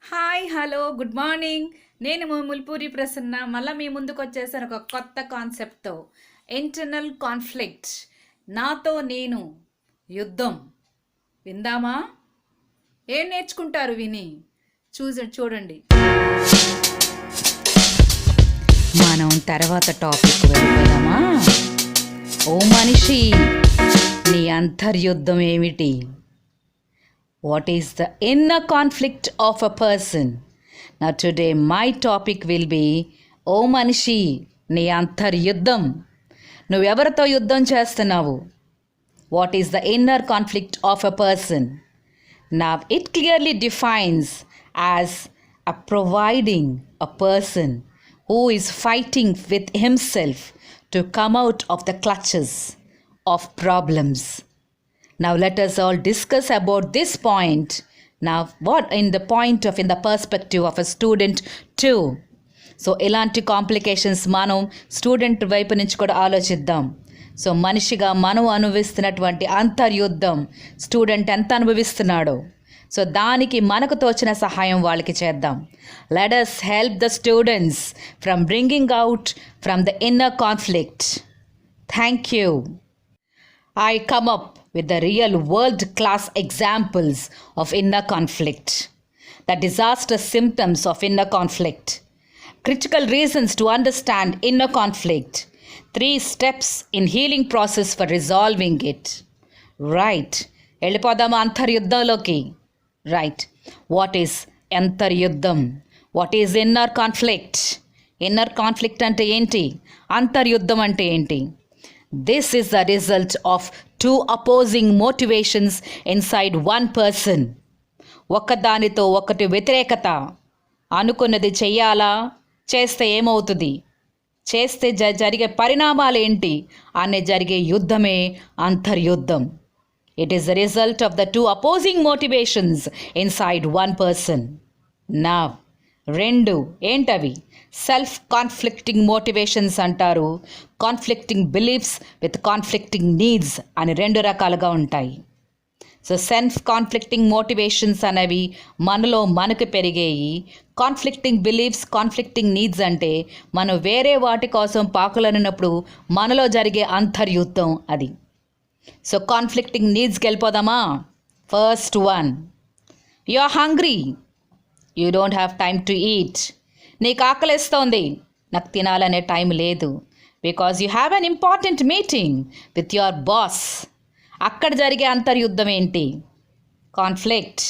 Hi hello good morning. నేను ముల్పూరి ప్రసన్న మళ్ళీ మీ ముందుకు వచ్చేసాను ఒక కొత్త కాన్సెప్ట్తో. ఇంటర్నల్ కాన్ఫ్లిక్ట్, నాతో నేను యుద్ధం. విందామా? ఏం నేర్చుకుంటారు విని? చూడండి. మనం తర్వాత టాపిక్ వెళ్ళిపోదామా? ఓ మనిషి, నీ అంతర్యుద్ధం ఏమిటి? What is the inner conflict of a person? Now today my topic will be ఓ మనిషి, నీ అంతర్యుద్ధం. నువ్వెవరితో యుద్ధం చేస్తున్నావు? What is the inner conflict of a person? Now it clearly defines as a providing a person who is fighting with himself to come out of the clutches of problems. Now let us all discuss about this point. Now what in the perspective of a student too. So ఇలాంటి complications మనం student వైపు నుంచి కూడా ఆలోచిద్దాం. So మనిషిగా మనం అనుభవిస్తున్నటువంటి అంతర్యుద్ధం student ఎంత అనుభవిస్తున్నాడో, సో దానికి మనకు తోచిన సహాయం వాళ్ళకి చేద్దాం. Let us help the students from bringing out from the inner conflict. Thank you. I come up with the real world-class examples of inner conflict, the disastrous symptoms of inner conflict, critical reasons to understand inner conflict, 3 steps in healing process for resolving it. Right. వెళ్ళిపోదామా అంతర్యుద్ధంలోకి? Right. What is అంతర్యుద్ధం? What is inner conflict? Inner conflict అంటే ఏంటి? అంతర్యుద్ధం అంటే ఏంటి? This is the result of 2 opposing motivations inside one person. ఒకదానితో ఒకటి వ్యతిరేకత. అనుకున్నది చెయ్యాలా, చేస్తే ఏమవుతుంది, చేస్తే జరిగే పరిణామాలు ఏంటి అనే జరిగే యుద్ధమే అంతర్యుద్ధం. It is the result of the 2 opposing motivations inside one person. Now, 2 ఏంటవి? సెల్ఫ్ కాన్ఫ్లిక్టింగ్ మోటివేషన్స్ అంటారు. Conflicting beliefs with conflicting needs అని 2 రకాలుగా ఉంటాయి. సో సెల్ఫ్ కాన్ఫ్లిక్టింగ్ మోటివేషన్స్ అనేవి మనలో మనకు పెరిగేయి. కాన్ఫ్లిక్టింగ్ బిలీఫ్స్, కాన్ఫ్లిక్టింగ్ నీడ్స్ అంటే మనం వేరే వాటి కోసం పాకులనినప్పుడు మనలో జరిగే అంతర్యుద్ధం అది. సో కాన్ఫ్లిక్టింగ్ నీడ్స్కి వెళ్ళిపోదామా? First one, you are hungry, you don't have time to eat. నీకు ఆకలిస్తోంది, నాకు తినాలనే టైం లేదు. Because you have an important meeting with your boss. అక్కడ జరిగే అంతర్యుద్ధం ఏంటి? Conflict.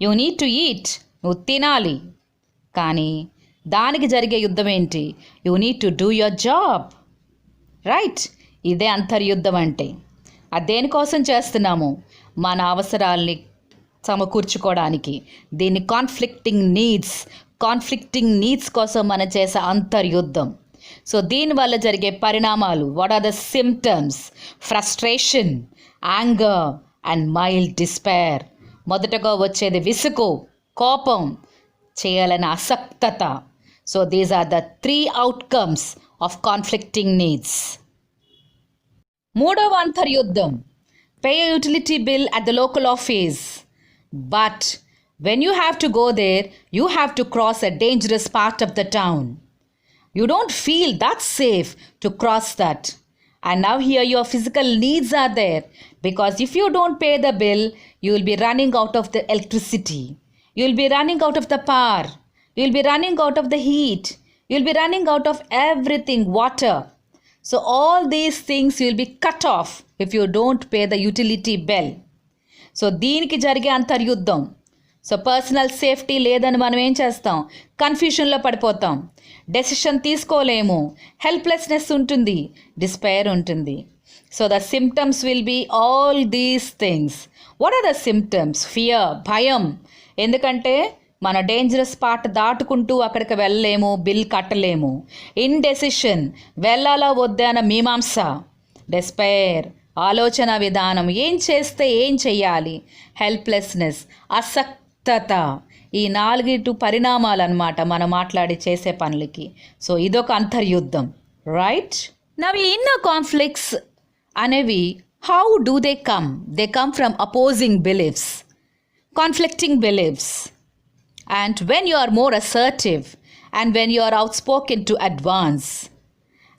You need to eat, నువ్వు తినాలి. కానీ దానికి జరిగే యుద్ధం ఏంటి? You need to do your job. Right. ఇదే అంతర్యుద్ధం అంటే. అది దేనికోసం చేస్తున్నాము? మన అవసరాల్ని సమకూర్చుకోవడానికి. దీన్ని కాన్ఫ్లిక్టింగ్ నీడ్స్ కోసం మనం చేసే అంతర్యుద్ధం. సో దీనివల్ల జరిగే పరిణామాలు, what are the symptoms? Frustration, anger and mild despair. మొదటగా వచ్చేది విసుగు, కోపం, చేయాలనే అసక్తత. So these are the 3 outcomes of conflicting needs. 3వ అంతర్యుద్ధం, pay utility bill at the local office. But when you have to go there, you have to cross a dangerous part of the town. You don't feel that safe to cross that. And now here your physical needs are there, because if you don't pay the bill, you will be running out of the electricity. You will be running out of the power. You will be running out of the heat. You will be running out of everything, water. So all these things will be cut off if you don't pay the utility bill. So దీనికి జరిగే అంతర్యుద్ధం. So personal safety లేదని మనం ఏం చేస్తాం? కన్ఫ్యూషన్లో పడిపోతాం, decision తీసుకోలేము, helplessness ఉంటుంది, despair ఉంటుంది. So the symptoms will be all these things. What are the symptoms? Fear, భయం. ఎందుకంటే మన డేంజరస్ పార్ట్ దాటుకుంటూ అక్కడికి వెళ్ళలేము, బిల్ కట్టలేము. ఇండెసిషన్, వెళ్ళాలా వద్దా అన్న మీమాంస. డిస్పైర్, ఆలోచన విధానం, ఏం చేస్తే ఏం చెయ్యాలి. హెల్ప్లెస్నెస్, అసక్తత. ఈ 4 పరిణామాలు అన్నమాట మనం మాట్లాడి చేసే పనులకి. సో ఇదొక అంతర్యుద్ధం. రైట్. నవ్ ఇన్నర్ కాన్ఫ్లిక్ట్స్ అనేవి how do they come? They come from opposing beliefs, conflicting beliefs. and when you are more assertive, and when you are outspoken to advance.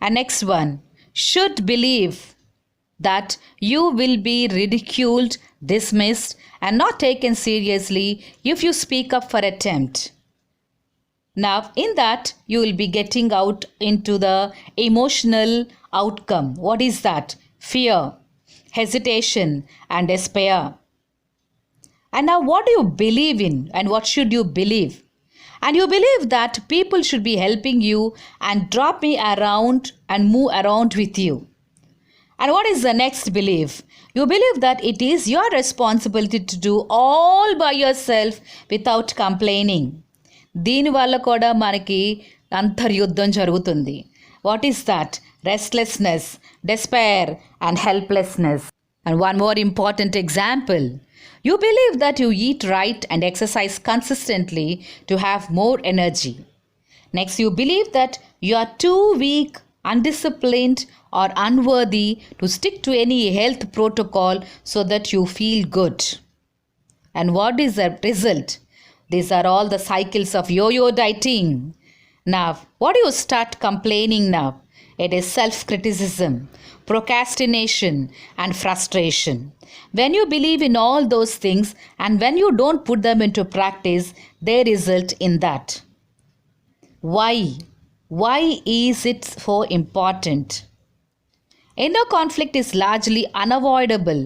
And next one, should believe that you will be ridiculed, dismissed, and not taken seriously if you speak up for attempt. Now, in that, you will be getting out into the emotional outcome. What is that? Fear, hesitation, and despair. And now, what do you believe in, and what should you believe? And you believe that people should be helping you and drop me around and move around with you. And what is the next belief? You believe that it is your responsibility to do all by yourself without complaining. దీనివల్ల కూడా మనకి అంతర్యుద్ధం జరుగుతుంది. What is that? Restlessness, despair and helplessness. And one more important example. You believe that you eat right and exercise consistently to have more energy. Next, you believe that you are too weak, undisciplined, or unworthy to stick to any health protocol so that you feel good. And what is the result? These are all the cycles of yo-yo dieting. Now, what do you start complaining now? It is self-criticism, procrastination, and frustration. When you believe in all those things and when you don't put them into practice, they result in that. Why? Why is it so important? Inner conflict is largely unavoidable.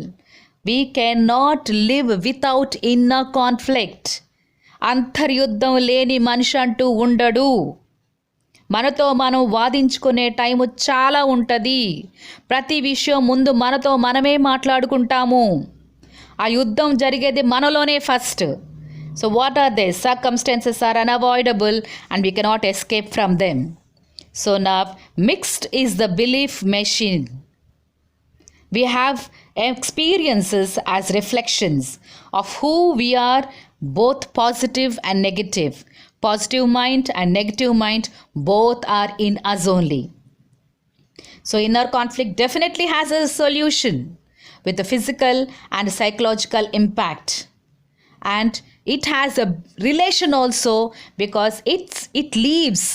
We cannot live without inner conflict. అంతర్యుద్ధం లేని మనిషి అంటూ ఉండడు. మనతో మనం వాదించుకునే time చాలా ఉంటుంది. ప్రతి విషయం ముందు మనతో మనమే మాట్లాడుకుంటాము. ఆ యుద్ధం జరిగేది మనలోనే first. So what are they? Circumstances are unavoidable and we cannot escape from them. So నా mixed is the belief machine. We have experiences as reflections of who we are, both positive and negative. Positive mind and negative mind, both are in us only. So inner conflict definitely has a solution with the physical and psychological impact. And it has a relation also because it leaves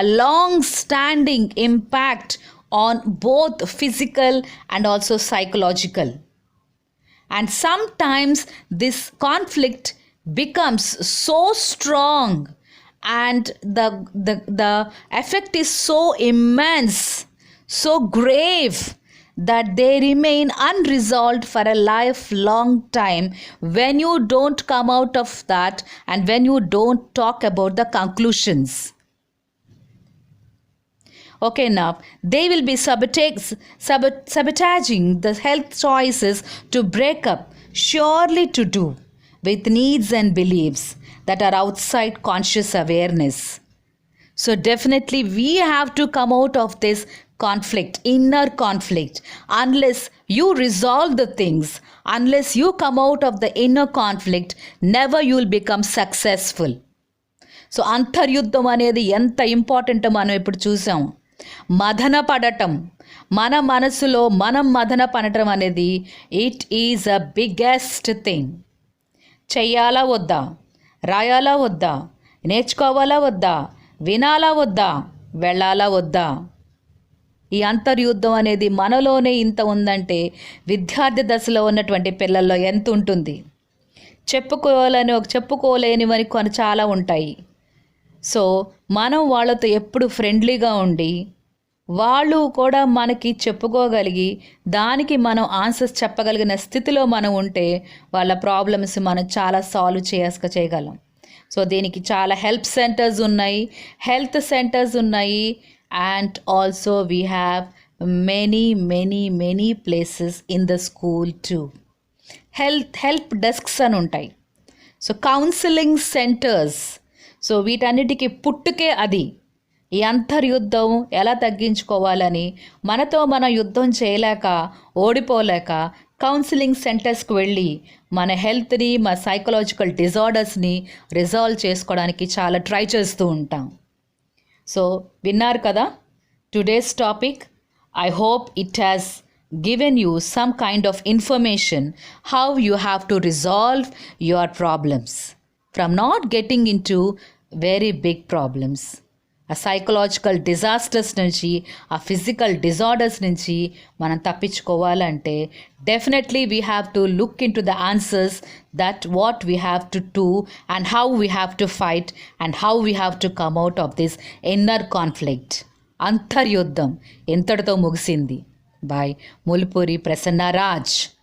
a long-standing impact on both physical and also psychological. And sometimes this conflict becomes so strong and the effect is so immense, so grave, that they remain unresolved for a lifelong time when you don't come out of that and when you don't talk about the conclusions. Okay, now they will be sabotaging the health choices to break up, surely to do with needs and beliefs that are outside conscious awareness. So definitely we have to come out of this conflict, inner conflict. Unless you resolve the things, unless you come out of the inner conflict, never you will become successful. So అంతర్యుద్ధం అనేది ఎంత important మనం ఇప్పుడు చూసాం. మదన పడటం, మన మనసులో మనం మదన పడటం అనేది it is a biggest thing. చెయ్యాలా వద్దా, రాయాలా వద్దా, నేర్చుకోవాలా వద్దా, వినాలా వద్దా, వెళ్ళాలా వద్దా? ఈ అంతర్యుద్ధం అనేది మనలోనే ఇంత ఉందంటే విద్యార్థి దశలో ఉన్నటువంటి పిల్లల్లో ఎంత ఉంటుంది? చెప్పుకోలేనివని కొన్ని చాలా ఉంటాయి. సో మనం వాళ్ళతో ఎప్పుడు ఫ్రెండ్లీగా ఉండి వాళ్ళు కూడా మనకి చెప్పుకోగలిగి దానికి మనం ఆన్సర్స్ చెప్పగలిగిన స్థితిలో మనం ఉంటే వాళ్ళ ప్రాబ్లమ్స్ మనం చాలా సాల్వ్ చేయగలం. సో దీనికి చాలా హెల్త్ సెంటర్స్ ఉన్నాయి and also we have many places in the school to. Help desks అని ఉంటాయి. So counselling centres. సో వీటన్నిటికీ పుట్టుకే అది. ఈ అంతర్యుద్ధం ఎలా తగ్గించుకోవాలని మనతో మనం యుద్ధం చేయలేక ఓడిపోలేక కౌన్సిలింగ్ సెంటర్స్కి వెళ్ళి మన హెల్త్ని, మన సైకలాజికల్ డిజార్డర్స్ని రిజాల్వ్ చేసుకోవడానికి చాలా ట్రై చేస్తూ ఉంటాం. సో విన్నారు కదా today's topic. I hope it has given you some kind of information how you have to resolve your problems. From not getting into very big problems. ఆ psychological disasters నుంచి, ఆ physical disorders నుంచి మనం తప్పించుకోవాలంటే definitely we have to look into the answers that what we have to do and how we have to fight and how we have to come out of this inner conflict. అంతర్యుద్ధం ఎంతటితో ముగిసింది? Bye. Mulupuri Prasannaraj.